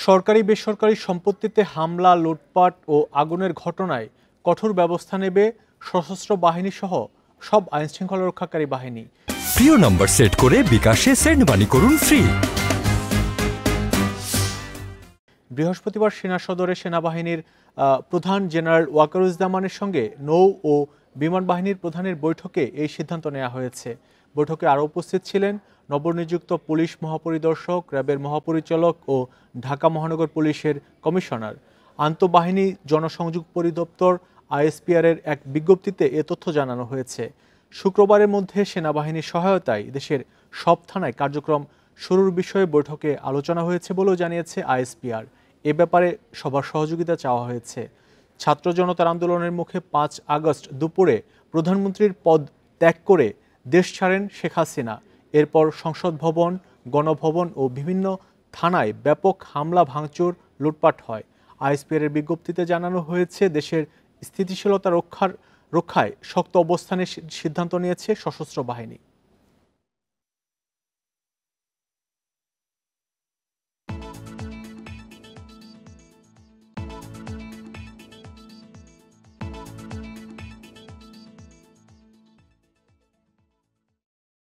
সরকারি বেসরকারি সম্পত্তিতে হামলা, লুটপাট ও আগুনের ঘটনায় কঠোর ব্যবস্থা নেবে সশস্ত্র বাহিনী সহ সব আইনশৃঙ্খলা রক্ষাকারী বাহিনী। প্রিয় নম্বর সেট করে বিকাশে সেন্ড মানি করুন ফ্রি। বৃহস্পতিবার সেনা সদরে সেনাবাহিনীর প্রধান জেনারেল ওয়াকারুজ্জামানের সঙ্গে নৌ ও বিমান বাহিনীর প্রধানের বৈঠকে এই সিদ্ধান্ত নেওয়া হয়েছে। বৈঠকে আরও উপস্থিত ছিলেন নবনিযুক্ত পুলিশ মহাপরিদর্শক, র্যাবের মহাপরিচালক ও ঢাকা মহানগর পুলিশের কমিশনার। আন্তঃবাহিনী জনসংযোগ পরিদপ্তর আইএসপিআর এর এক বিজ্ঞপ্তিতে এ তথ্য জানানো হয়েছে। শুক্রবারের মধ্যে সেনাবাহিনীর সহায়তায় দেশের সব থানায় কার্যক্রম শুরুর বিষয়ে বৈঠকে আলোচনা হয়েছে বলেও জানিয়েছে আইএসপিআর। এ ব্যাপারে সবার সহযোগিতা চাওয়া হয়েছে। ছাত্র জনতার আন্দোলনের মুখে ৫ আগস্ট দুপুরে প্রধানমন্ত্রীর পদ ত্যাগ করে দেশ ছাড়েন শেখ হাসিনা। এরপর সংসদ ভবন, গণভবন ও বিভিন্ন থানায় ব্যাপক হামলা, ভাঙচুর, লুটপাট হয়। আইএসপিআর এর বিজ্ঞপ্তিতে জানানো হয়েছে, দেশের স্থিতিশীলতা রক্ষায় শক্ত অবস্থানের সিদ্ধান্ত নিয়েছে সশস্ত্র বাহিনী।